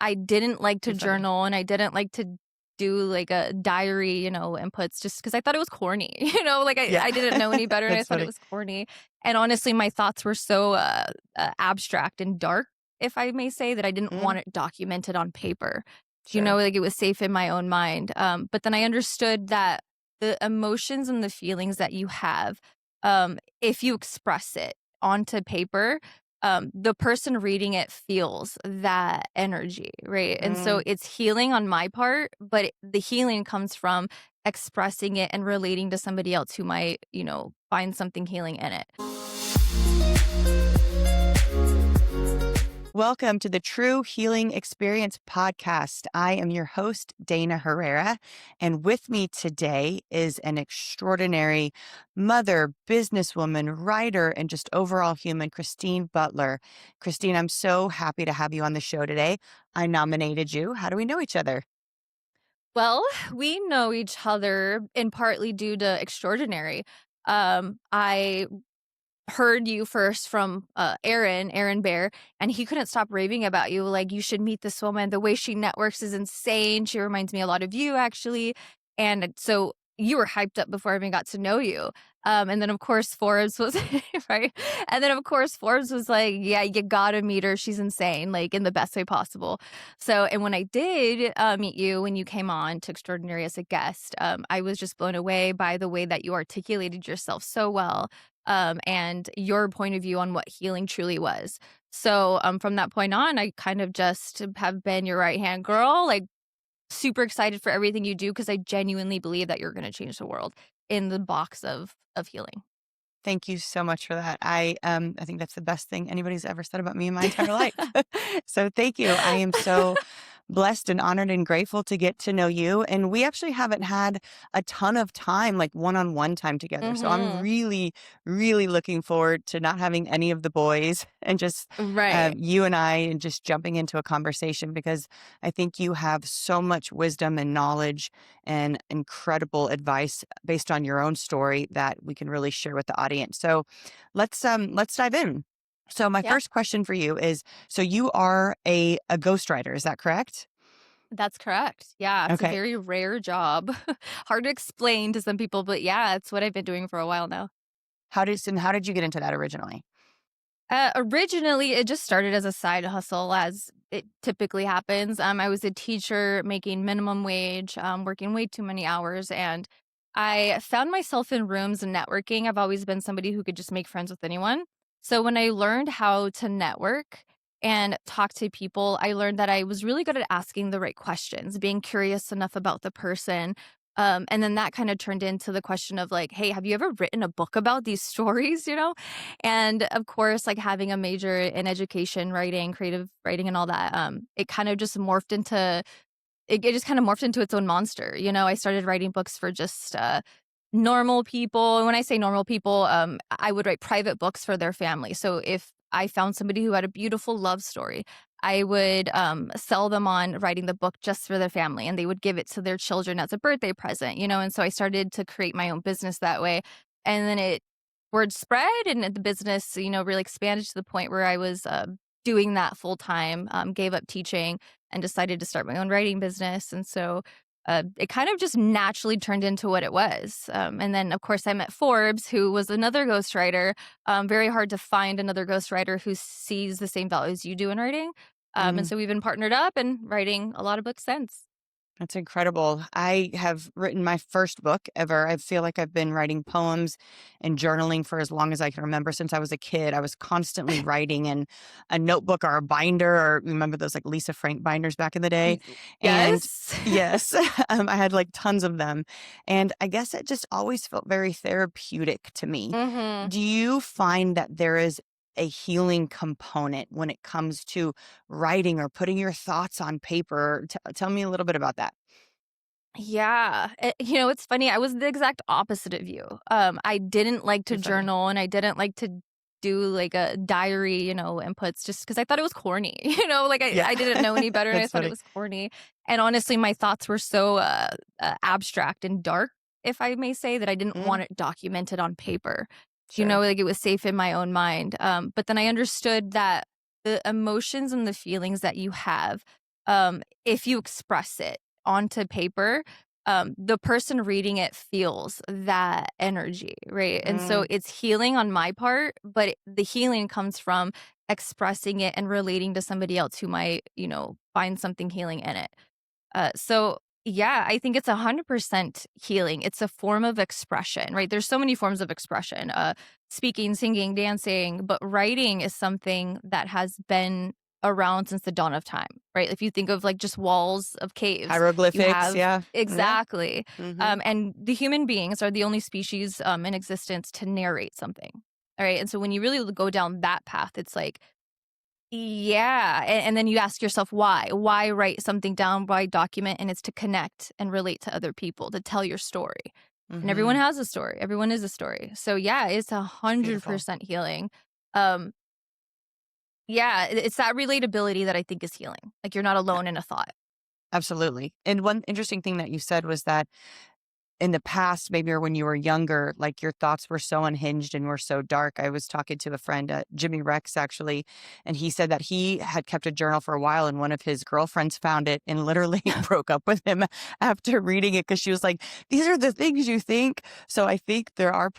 I didn't like to Too funny. journal and I didn't like to do like a diary, inputs just because I thought it was corny. Like I, Yeah. I didn't know any better and I That's thought it funny. was corny. And honestly, my thoughts were so abstract and dark, if I may say, that I didn't Mm, want it documented on paper. sure. Like it was safe in my own mind. But then I understood that the emotions and the feelings that you have, if you express it onto paper, the person reading it feels that energy, right? And so Mm. it's healing on my part, but the healing comes from expressing it and relating to somebody else who might, find something healing in it. Welcome to the True Healing Experience podcast. I am your host, Dana Herrera, and with me today is an extraordinary mother, businesswoman, writer, and just overall human, Christine Butler. Christine, I'm so happy to have you on the show today. I nominated you. How do we know each other? Well, we know each other in partly due to extraordinary. I heard you first from Aaron Bear, and he couldn't stop raving about you. Like, you should meet this woman. The way she networks is insane. She reminds me a lot of you, actually. And so you were hyped up before I even got to know you. And then, of course, Forbes was right. And then, of course, Forbes was like, yeah, you gotta meet her. She's insane, like in the best way possible. So, and when I did meet you when you came on to Extraordinary as a guest, I was just blown away by the way that you articulated yourself so well, and your point of view on what healing truly was. So from that point on, I kind of just have been your right hand girl, like super excited for everything you do because I genuinely believe that you're going to change the world in the box of healing. Thank you so much for that. I think that's the best thing anybody's ever said about me in my entire life. So thank you. I am so blessed and honored and grateful to get to know you. And we actually haven't had a ton of time, like one-on-one time together. So I'm Hmm. really, really looking forward to not having any of the boys and just Right. you and I and just jumping into a conversation because I think you have so much wisdom and knowledge and incredible advice based on your own story that we can really share with the audience. So let's dive in. So my Yeah. first question for you is, so you are a ghostwriter, is that correct? That's correct. Yeah, it's a Okay. very rare job. Hard to explain to some people, but yeah, it's what I've been doing for a while now. How did you get into that originally? Originally, it just started as a side hustle, as it typically happens. I was a teacher making minimum wage, working way too many hours, and I found myself in rooms and networking. I've always been somebody who could just make friends with anyone. So when I learned how to network and talk to people, I learned that I was really good at asking the right questions, being curious enough about the person. And then that kind of turned into the question of like, hey, have you ever written a book about these stories? And of course, like having a major in education, writing, creative writing, and all that, it kind of just morphed into it just kind of morphed into its own monster. I started writing books for just normal people. And when I say normal people, I would write private books for their family. So if I found somebody who had a beautiful love story, I would sell them on writing the book just for their family, and they would give it to their children as a birthday present. And so I started to create my own business that way. And then word spread, and the business, really expanded to the point where I was doing that full time, gave up teaching and decided to start my own writing business. And so it kind of just naturally turned into what it was. And then, of course, I met Forbes, who was another ghostwriter. Very hard to find another ghostwriter who sees the same values you do in writing. And Mhm. so we've been partnered up and writing a lot of books since. That's incredible. I have written my first book ever. I feel like I've been writing poems and journaling for as long as I can remember. Since I was a kid, I was constantly writing in a notebook or a binder, or remember those like Lisa Frank binders back in the day? And Yes. yes, I had like tons of them. And I guess it just always felt very therapeutic to me. Hmm. Do you find that there is a healing component when it comes to writing or putting your thoughts on paper? Tell me a little bit about that. Yeah. It's funny. I was the exact opposite of you. I didn't like to Too funny. journal and I didn't like to do like a diary, inputs just because I thought it was corny. Like Yeah, I didn't know any better and I that's thought it funny. was corny. And honestly, my thoughts were so abstract and dark, if I may say, that I didn't Mm, want it documented on paper. sure. Like it was safe in my own mind. But then I understood that the emotions and the feelings that you have, if you express it onto paper, the person reading it feels that energy, right? And so Mm, it's healing on my part, but the healing comes from expressing it and relating to somebody else who might, find something healing in it. So yeah, I think it's 100% healing. It's a form of expression, right? There's so many forms of expression, speaking, singing, dancing, but writing is something that has been around since the dawn of time, right? If you think of like just walls of caves, you hieroglyphics. have Yeah. Yeah. exactly. Hmm. And the human beings are the only species in existence to narrate something. All right. And so when you really go down that path, it's like, yeah, and then you ask yourself why? Why write something down? Why document? And it's to connect and relate to other people, to tell your story. And everyone Hmm. has a story. Everyone is a story. So yeah, it's a It's beautiful. 100% healing. Um, yeah, it's that relatability that I think is healing. Like you're not A- alone in a thought. Absolutely. And one interesting thing that you said was that in the past, maybe or when you were younger, like your thoughts were so unhinged and were so dark. I was talking to a friend, Jimmy Rex, actually, and he said that he had kept a journal for a while, and one of his girlfriends found it and literally broke up with him after reading it because she was like, "These are the things you think." So I think there are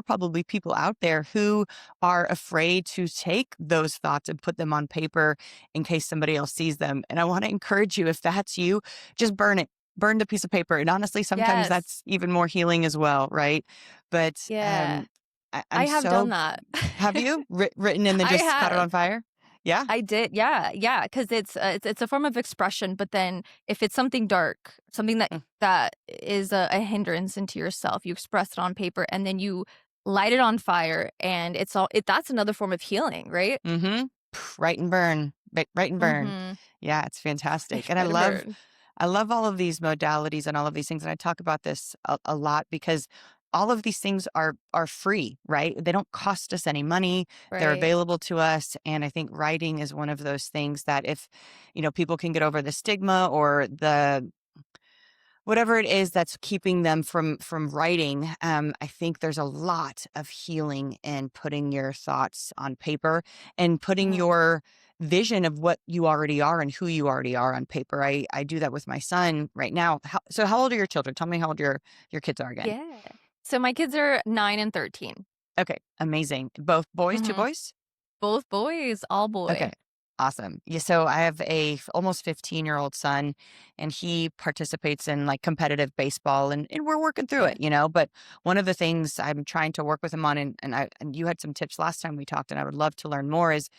probably people out there who are afraid to take those thoughts and put them on paper in case somebody else sees them. And I want to encourage you, if that's you, just burn it, burned a piece of paper. And honestly, sometimes Yes. that's even more healing as well, right? But Yeah. I'm I have done so, that. have you written and then I just caught it have. on fire? Yeah. I did, yeah, yeah, because it's a form of expression, but then if it's something dark, something that is a hindrance into yourself, you express it on paper, and then you light it on fire, and that's another form of healing, right? Mm-hmm. Write and burn. Write and burn. Mhm. Yeah, it's fantastic. And Right and burn. I love all of these modalities and all of these things. And I talk about this a lot because all of these things are free, right? They don't cost us any money. They're Right. available to us. And I think writing is one of those things that if, people can get over the stigma or the whatever it is that's keeping them from writing, I think there's a lot of healing in putting your thoughts on paper and putting Mhm. your vision of what you already are and who you already are on paper. I do that with my son right now. How old are your children? Tell me how old your kids are again. Yeah. So my kids are 9 and 13. Okay, amazing. Both boys, two Mhm. boys. Both boys, all Okay. boy. Awesome. Yeah, so I have a almost 15-year-old son, and he participates in like competitive baseball, and we're working through it, Okay. but one of the things I'm trying to work with him on, and you had some tips last time we talked, and I would love to learn more, is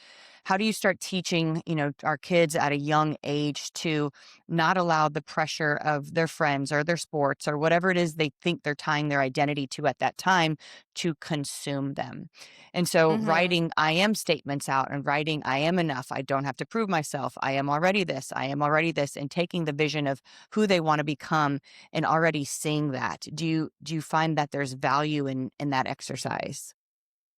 how do you start teaching, our kids at a young age to not allow the pressure of their friends or their sports or whatever it is they think they're tying their identity to at that time to consume them. And so Mhm. writing I am statements out and writing I am enough. I don't have to prove myself. I am already this. I am already this, and taking the vision of who they want to become and already seeing that. Do you find that there's value in that exercise?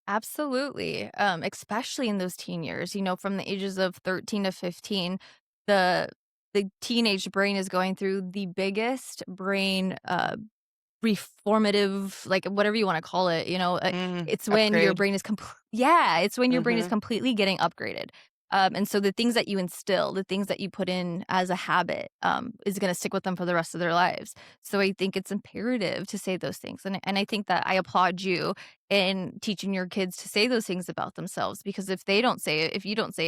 Absolutely, especially in those teen years, from the ages of 13 to 15, the the teenage brain is going through the biggest brain, reformative, like, whatever you wanna call it, it's when your Upgrade. brain is yeah, it's when your brain is Mhm. completely getting upgraded, and so the things that you instill, the things that you put in as a habit, is gonna stick with them for the rest of their lives, so I think it's imperative to say those things, and I think that I applaud you in teaching your kids to say those things about themselves, because if you don't say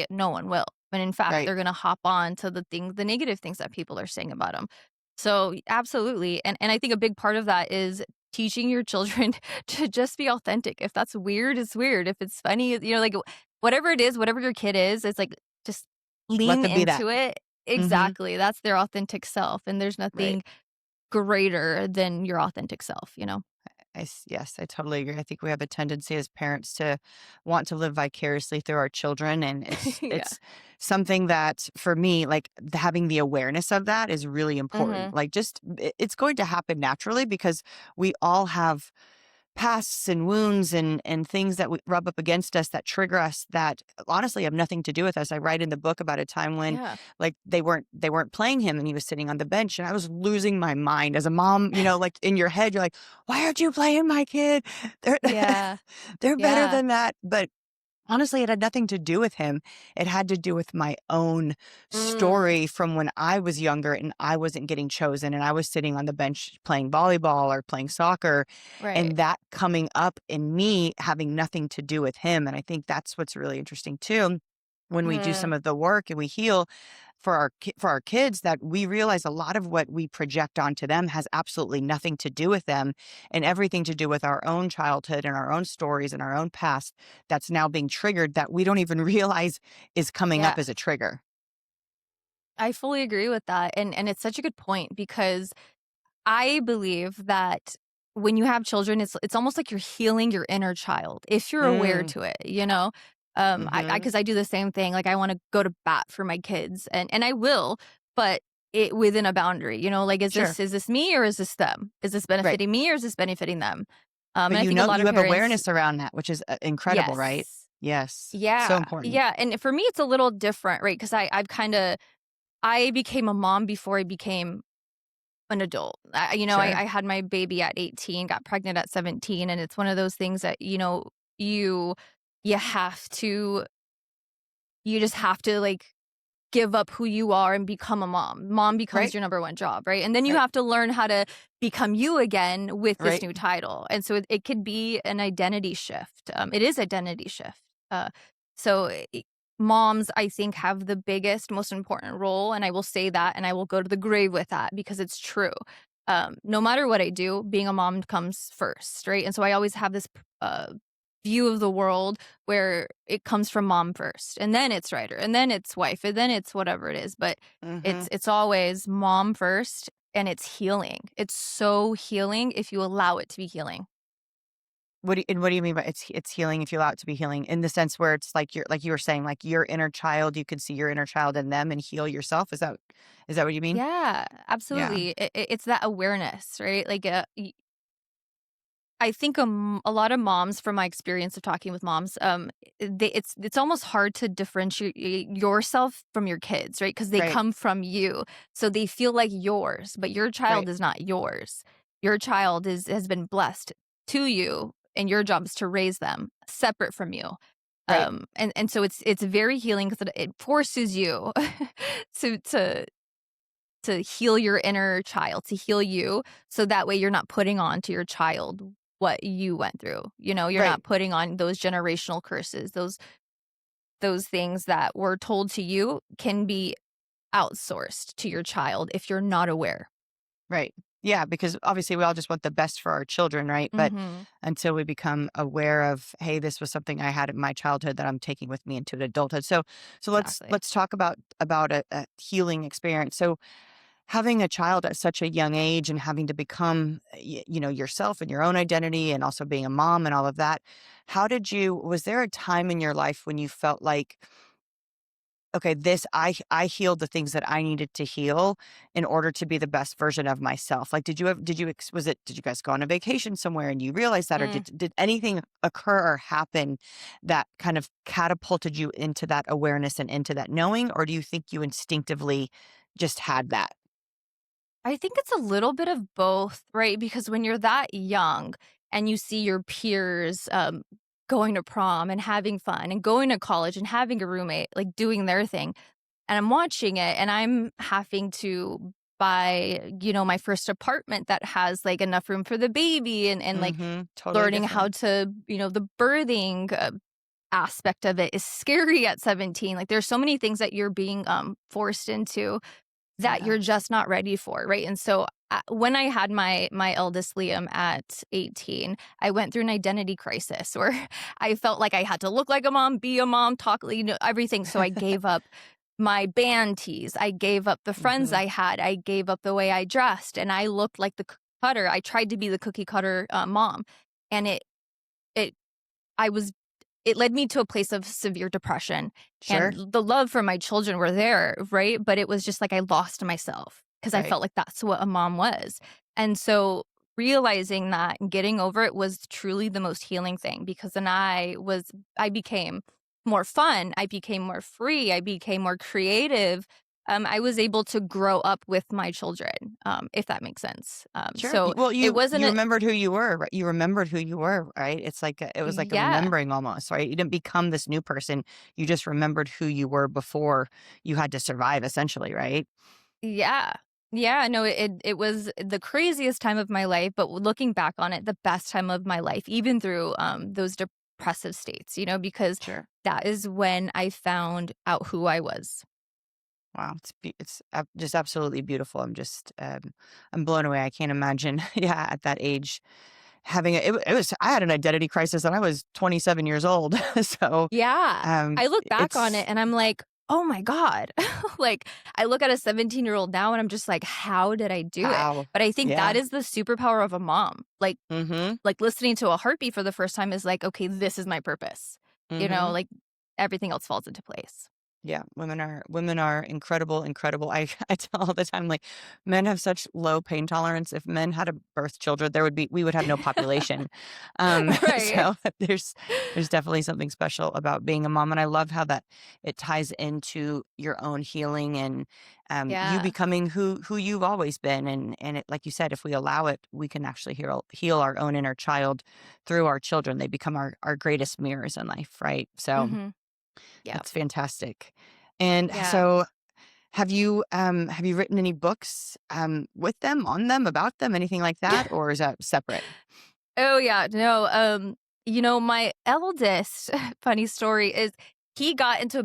it, no one will, and in fact, Right. they're gonna hop on to the negative things that people are saying about them. So, absolutely, and I think a big part of that is teaching your children to just be authentic. If that's weird, it's weird. If it's funny, like, whatever it is, whatever your kid is, it's like, just Let lean them be that. into it. Mhm. Exactly, that's their authentic self, and there's Right. nothing greater than your authentic self, you know? Yes, I totally agree. I think we have a tendency as parents to want to live vicariously through our children, and it's Yeah. it's something that for me, like having the awareness of that is really important. Mhm. Like, just it's going to happen naturally because we all have pasts and wounds and things that rub up against us that trigger us that honestly have nothing to do with us. I write in the book about a time when Yeah. like they weren't playing him and he was sitting on the bench and I was losing my mind as a mom, like in your head you're like, why aren't you playing my kid? They're Yeah. they're better Yeah. than that. But Honestly, it had nothing to do with him. It had to do with my own Mm, story from when I was younger and I wasn't getting chosen and I was sitting on the bench playing volleyball or playing soccer, right. and that coming up in me having nothing to do with him. And I think that's what's really interesting too. When we do Mm, some of the work and we heal for for our kids, that we realize a lot of what we project onto them has absolutely nothing to do with them and everything to do with our own childhood and our own stories and our own past that's now being triggered that we don't even realize is coming yeah. up as a trigger. I fully agree with that, and it's such a good point because I believe that when you have children, it's almost like you're healing your inner child if you're aware Mm, to it, you know? I mhm. 'cause I do the same thing, like, I wanna go to bat for my kids, and I will, but it within a boundary, you know? Like, Sure. is this me or is this them? Is this Right. benefiting me or is this benefiting them? But And I think a lot you of have parents. awareness around that, which is, incredible, right? Yes. Yes. So Yeah, important. yeah, and for me, it's a little different, right? Because I became a mom before I became an adult. Sure. I had my baby at 18, got pregnant at 17, and it's one of those things that, you you have to you just have to, like, give up who you are and become a mom. Mom becomes Right. your number one job, right? And then you Right. have to learn how to become you again with this Right. new title. And so it could be an identity shift. It is identity shift. So moms, I think, have the biggest, most important role. And I will say that and I will go to the grave with that because it's true. No matter what I do, being a mom comes first, right? And so I always have this view of the world where it comes from mom first, and then it's writer, and then it's wife, and then it's whatever it is, but Mhm. it's always mom first, and it's healing. It's so healing if you allow it to be healing. What do you mean by it's healing if you allow it to be healing? In the sense where it's like you're like you were saying, like your inner child, you could see your inner child in them and heal yourself? Is that what you mean? Yeah, Yeah. absolutely. It's that awareness, right? Like, I think a lot of moms, from my experience of talking with moms, it's almost hard to differentiate yourself from your kids, right? Because they Right. come from you, so they feel like yours, but your child Right. is not yours. Your child is has been blessed to you, and your job is to raise them separate from you. Right. And so it's very healing because it forces you to to heal your inner child, to heal you, so that way you're not putting on to your child what you went through. You're Right. not putting on those generational curses, those things that were told to you can be outsourced to your child if you're not aware. Right. Yeah, because obviously we all just want the best for our children, right? But Mhm. until we become aware of, hey, this was something I had in my childhood that I'm taking with me into adulthood. So Exactly. let's talk about a healing experience. So having a child at such a young age and having to become yourself and your own identity and also being a mom and all of that. Was there a time in your life when you felt like, okay, I healed the things that I needed to heal in order to be the best version of myself. Like, did you guys go on a vacation somewhere and you realized that, or Mm. did anything occur or happen that kind of catapulted you into that awareness and into that knowing, or do you think you instinctively just had that? I think it's a little bit of both, right? Because when you're that young and you see your peers, going to prom and having fun and going to college and having a roommate, like, doing their thing, and I'm watching it and I'm having to buy, my first apartment that has, like, enough room for the baby and, like, Mhm, totally learning how different. to, the birthing, aspect of it is scary at 17. Like, there's so many things that you're being, forced into that Yeah. you're just not ready for, right? And so, when I had my eldest Liam at 18, I went through an identity crisis where I felt like I had to look like a mom, be a mom, talk, everything. So I gave up my band tees, I gave up the friends Mhm. I had, I gave up the way I dressed, and I looked like the cookie cutter. I tried to be the cookie cutter mom, and it I was it led me to a place of severe depression, Sure. and the love for my children were there, right? But it was just like I lost myself because I Right. felt like that's what a mom was. And so realizing that and getting over it was truly the most healing thing because then I became more fun, I became more free, I became more creative, I was able to grow up with my children, if that makes sense. Sure. So Well, it you wasn't a remembered who you were, right? You remembered who you were, right? It was like a yeah, remembering almost, right? You didn't become this new person. You just remembered who you were before you had to survive, essentially, right? yeah. Yeah, no, it was the craziest time of my life, but looking back on it, the best time of my life, even through, those depressive states, because Sure. that is when I found out who I was. Wow, just absolutely beautiful. I'm blown away. I can't imagine, yeah, at that age having it was I had an identity crisis when I was 27 years old. So, Yeah. um, I look back on it it's and I'm like, "Oh my god." Like, I look at a 17-year-old now and I'm just like, "How did I do it?" how, But I think that yeah. is the superpower of a mom. Mhm. Like, listening to a heartbeat for the first time is like, "Okay, this is my purpose." Mhm. Like, everything else falls into place. Yeah, women are incredible, incredible. I tell all the time, like, men have such low pain tolerance. If men had to birth children, we would have no population. Right. So there's definitely something special about being a mom, and I love how that it ties into your own healing and you Yeah. becoming who you've always been. And it, like you said, if we allow it, we can actually heal our own inner child through our children. They become our greatest mirrors in life, right? So Mhm. Yeah. that's fantastic. And Yeah. so have you written any books, with them, on them, about them, anything like that, or is that separate? Oh, yeah, no, my eldest, funny story is he got into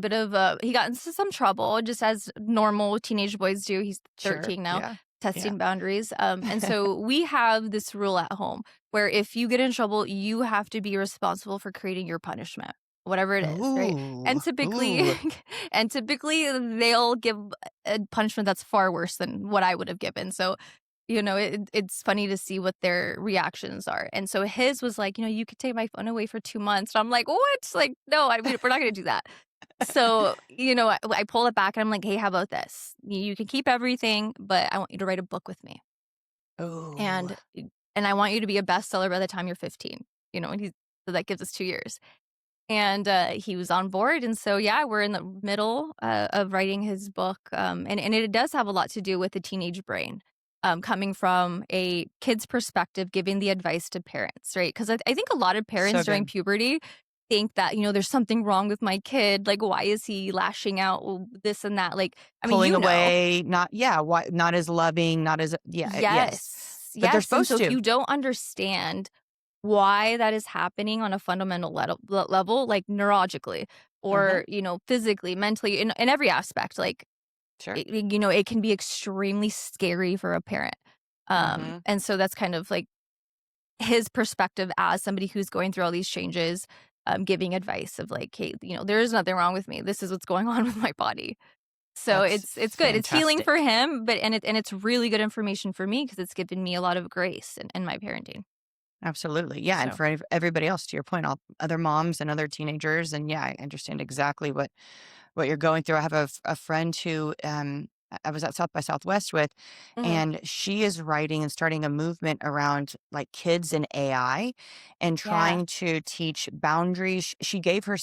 some trouble just as normal teenage boys do. He's Sure. 13 now, Yeah. Yeah. testing boundaries, and so we have this rule at home where if you get in trouble, you have to be responsible for creating your punishment, whatever it is, right? Ooh. And typically Ooh. and typically, they'll give a punishment that's far worse than what I would have given, so it's funny to see what their reactions are, and so his was like, "You could take my phone away for 2 months." And I'm like, "What?" Like, "No, we're not gonna do that." So, I pull it back and I'm like, "Hey, how about this? You can keep everything, but I want you to write a book with me, Ooh. and and I want you to be a bestseller by the time you're 15." And so that gives us 2 years. And, he was on board, and so, yeah, we're in the middle, of writing his book, and it does have a lot to do with the teenage brain, coming from a kid's perspective, giving the advice to parents, right? Because I think a lot of So parents during good. puberty think that, "There's something wrong with my kid, like, why is he lashing out? This and that," like, I mean, Pulling you know. away, not yeah, why not as loving, not as yeah, yes. Yes, But they're yes, and so supposed if to. you don't understand why that is happening on a fundamental level, like neurologically Mhm. or, physically, mentally, in every aspect, like, Sure. it can be extremely scary for a parent. Mhm. And so that's kind of like his perspective as somebody who's going through all these changes, giving advice of like, "Hey, there is nothing wrong with me. This is what's going on with my body." So That's it's good. It's healing for fantastic. him, but and it's really good information for me because it's given me a lot of grace in my parenting. Absolutely. Yeah, and So, for everybody else, to your point, all other moms and other teenagers, and yeah, I understand exactly what you're going through. I have a friend who I was at South by Southwest with, mhm, and she is writing and starting a movement around like kids and AI and yeah. trying to teach boundaries. She took her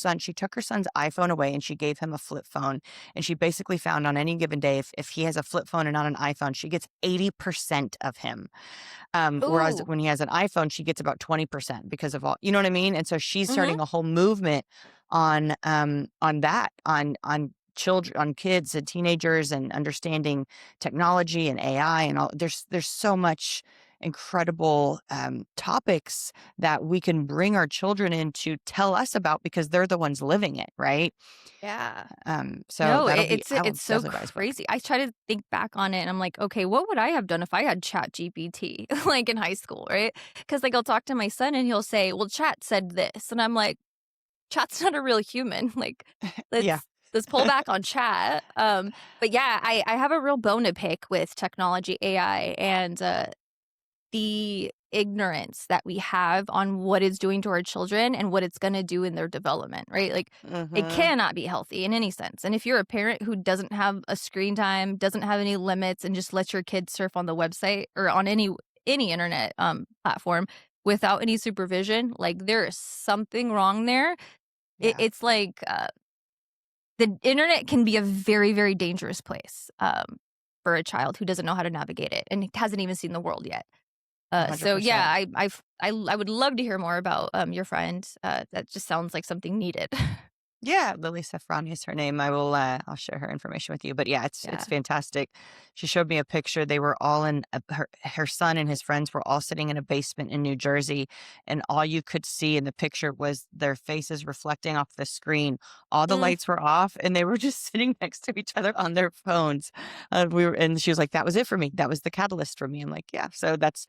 son's iPhone away and she gave him a flip phone. And she basically found on any given day, if he has a flip phone and not an iPhone, she gets 80% of him. Whereas Ooh. when he has an iPhone, she gets about 20% because of all, you know what I mean? And so she's Mhm. starting a whole movement on that, on children, on kids and teenagers and understanding technology and AI and all. There's so much incredible topics that we can bring our children in to tell us about because they're the ones living it, right? Yeah. So No, that'll be it's I will it's so definitely buy his book. crazy. I try to think back on it and I'm like, "Okay, what would I have done if I had Chat GPT like, in high school?" Right? Because like, I'll talk to my son and he'll say, "Well, Chat said this." And I'm like, "Chat's not a real human." Like, Yeah. let's pull back on Chat. But yeah, I have a real bone to pick with technology, AI, and, the ignorance that we have on what it's doing to our children and what it's gonna do in their development, right? Like, it Hmm. cannot be healthy in any sense, and if you're a parent who doesn't have a screen time, doesn't have any limits, and just lets your kids surf on the website or on any internet, platform without any supervision, like, there is something wrong there. Yeah. It's like, the internet can be a very, very dangerous place, for a child who doesn't know how to navigate it and hasn't even seen the world yet. So yeah, 100%. I would love to hear more about, your friend. That just sounds like something needed. Yeah, Lily Safrani is her name. I'll share her information with you. But yeah, it's Yeah. fantastic. She showed me a picture. They were all her son and his friends were all sitting in a basement in New Jersey, and all you could see in the picture was their faces reflecting off the screen. All the Mm, lights were off, and they were just sitting next to each other on their phones. And she was like, "That was it for me. That was the catalyst for me." I'm like, "Yeah." So that's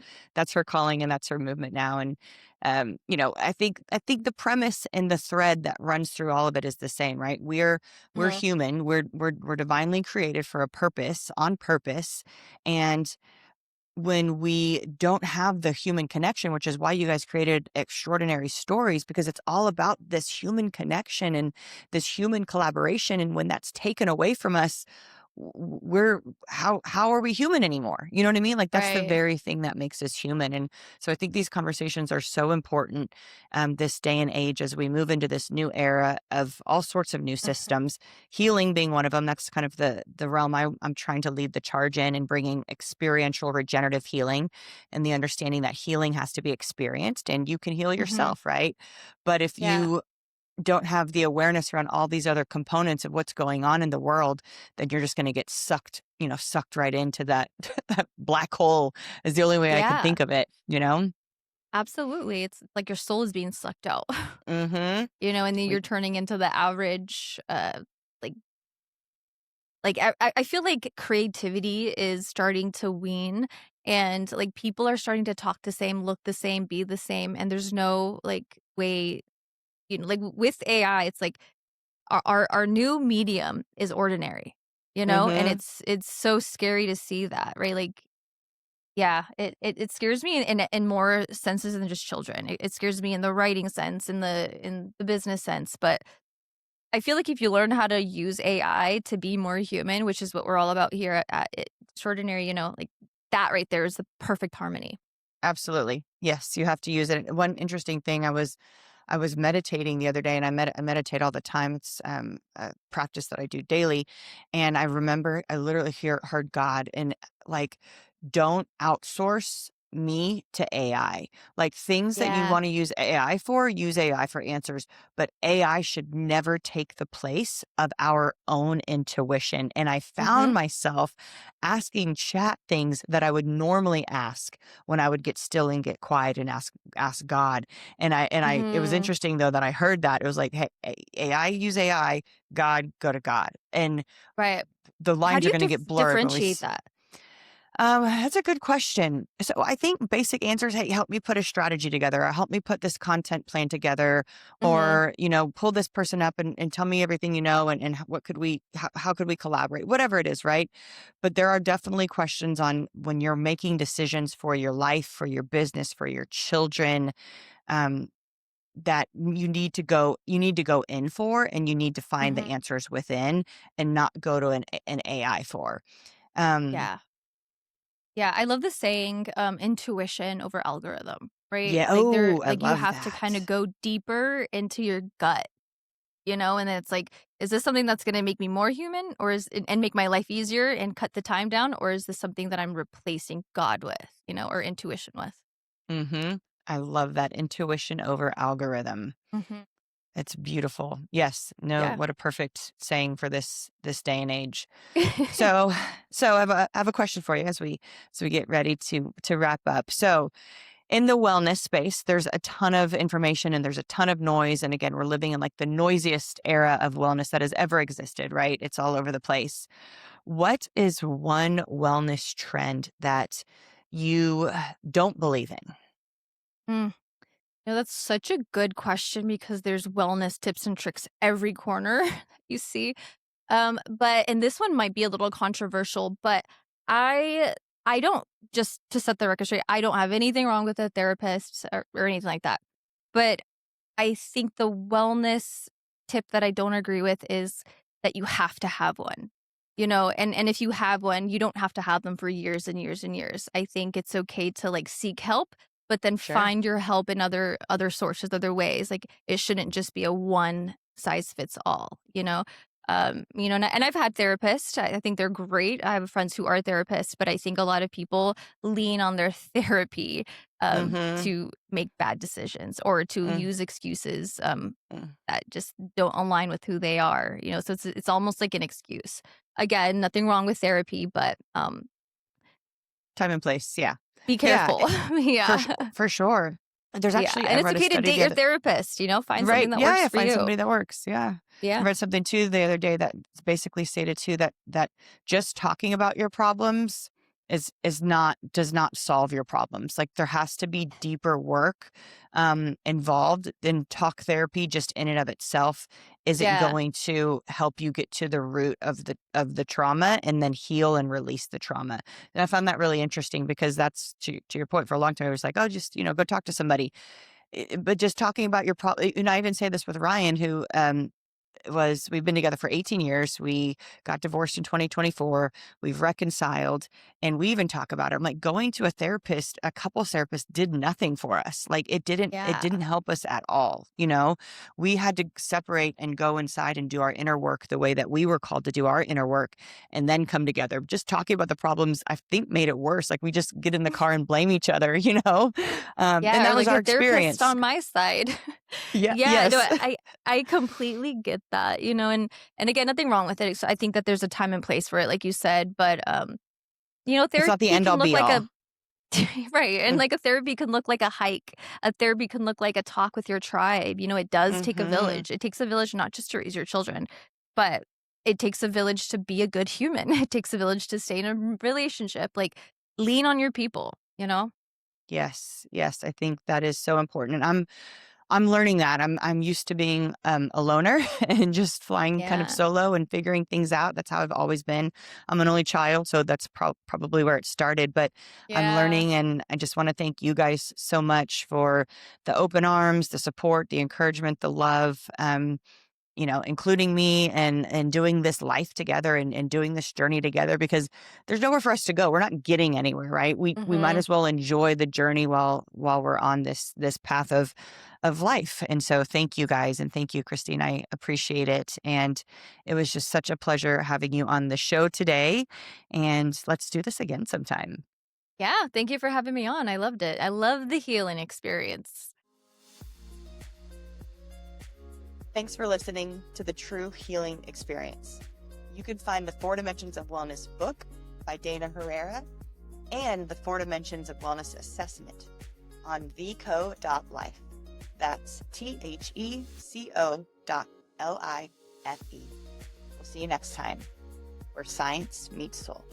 her calling, and that's her movement now. And I think the premise and the thread that runs through all of it is the same, right? We're mhm, human. We're divinely created for a purpose, on purpose. And when we don't have the human connection, which is why you guys created extraordinary stories, because it's all about this human connection and this human collaboration. And when that's taken away from us, we're how are we human anymore? You know what I mean? Like, that's the right. very thing that makes us human. And so I think these conversations are so important, this day and age, as we move into this new era of all sorts of new Mhm, systems, healing being one of them. That's kind of the realm I'm trying to lead the charge in, and bringing experiential regenerative healing, and the understanding that healing has to be experienced, and you can heal mhm, yourself, right? But if yeah. you don't have the awareness around all these other components of what's going on in the world, then you're just going to get sucked right into that, that black hole is the only way I could Yeah, think of it? absolutely. It's like your soul is being sucked out, Mm-hmm. and then We, you're turning into the average, like I feel like creativity is starting to wean, and, like, people are starting to talk the same, look the same, be the same, and there's no, like, way like, with AI, it's like our new medium is ordinary, and mm-hmm. it's so scary to see that, right? Like, yeah, it scares me in more senses than just children. It scares me in the writing sense, in the business sense, but I feel like if you learn how to use AI to be more human, which is what we're all about here at Extraordinary, like, that right there is the perfect harmony. Absolutely. Yes, you have to use it. One interesting thing, I was meditating the other day, and I meditate all the time. It's a practice that I do daily, and I remember I literally heard God, and like, don't outsource me to AI. Like, things that you Yeah. want to use AI for answers, but AI should never take the place of our own intuition. And I found Mhm. myself asking chat things that I would normally ask when I would get still and get quiet and ask God. And it was Mhm. interesting though that I heard that. It was like, hey, AI, use AI, God, go to God. And Right. the How lines do are you going to get blurred when we differentiate that? that's a good question. So I think basic answers, hey, help me put a strategy together, or help me put this content plan together, Mhm. or, pull this person up and tell me everything you know, and what could how could we collaborate? Whatever it is, right? But there are definitely questions on when you're making decisions for your life, for your business, for your children, um, that you need to go in for, and you need to find the Mhm. answers within, and not go to an AI for. Um, Yeah. Yeah, I love the saying, intuition over algorithm, right? yeah. Like, Oh, I you love have to kinda that. go deeper into your gut, and then it's like, is this something that's gonna make me more human, or and make my life easier and cut the time down, or is this something that I'm replacing God with, or intuition with? Mhm. I love that, intuition over algorithm. Mhm. It's beautiful. Yes. No, Yeah. what a perfect saying for this day and age. So I have a question for you as we get ready to wrap up. So, in the wellness space, there's a ton of information and there's a ton of noise, and again, we're living in like the noisiest era of wellness that has ever existed, right? It's all over the place. What is one wellness trend that you don't believe in? Mm. That's such a good question because there's wellness tips and tricks every corner you see. But and this one might be a little controversial, but I I don't just to set the record straight, I don't have anything wrong with a therapist or anything like that. But I think the wellness tip that I don't agree with is that you have to have one. And if you have one, you don't have to have them for years and years and years. I think it's okay to like seek help, but then Sure. find your help in other sources, other ways. Like, it shouldn't just be a one size fits all. And I've had therapists. I think they're great. I have friends who are therapists, but I think a lot of people lean on their therapy Mhm. to make bad decisions or to Mm, use excuses mm. that just don't align with who they are. So it's almost like an excuse. Again, nothing wrong with therapy, but Time and place, yeah. be Yeah, careful. Yeah. for sure. There's Yeah. actually I And it's read a okay to study date the your other. therapist, find Right, something that yeah, works yeah, for find you. somebody that works, yeah. I Yeah. read something too the other day that basically stated too that just talking about your problems is not does not solve your problems. Like, there has to be deeper work, involved, and talk therapy just in and of itself isn't Yeah. going to help you get to the root of the trauma and then heal and release the trauma. And I found that really interesting because that's to your point, for a long time, I was like, "Oh, just, go talk to somebody." But just talking about your problem, and I even say this with Ryan, who we've been together for 18 years. We got divorced in 2024. We've reconciled, and we even talk about it. I'm like, going to a therapist, a couples therapist, did nothing for us. Like, it Yeah. didn't help us at all. We had to separate and go inside and do our inner work the way that we were called to do our inner work, and then come together. Just talking about the problems, I think, made it worse. Like, we just get in the car and blame each other, and Yeah, or that was like our the therapist experience. on my side. Yeah. Yeah, no, Yes. I completely get that, and again, nothing wrong with it. So I think that there's a time and place for it, like you said, but It's not the therapy end can all look be like all. a right, and Mm, like a therapy can look like a hike. A therapy can look like a talk with your tribe. It does take a mhm. village. It takes a village not just to raise your children, but it takes a village to be a good human. It takes a village to stay in a relationship. Like, lean on your people. Yes, yes, I think that is so important, and I'm learning that. I'm used to being, a loner and just flying kind of Yeah. solo and figuring things out. That's how I've always been. I'm an only child, so that's probably where it started, but I'm Yeah. learning, and I just wanna thank you guys so much for the open arms, the support, the encouragement, the love, including me and doing this life together and doing this journey together, because there's nowhere for us to go. We're not getting anywhere, right? We might Mhm. as well enjoy the journey while we're on this path of life. And so thank you guys, and thank you, Christine. I appreciate it. And it was just such a pleasure having you on the show today. And let's do this again sometime. Yeah, thank you for having me on. I loved it. I love the healing experience. Thanks for listening to the True Healing Experience. You can find the Four Dimensions of Wellness book by Dana Herrera and the Four Dimensions of Wellness assessment on theco.life. That's THECO.LIFE. We'll see you next time, where science meets soul.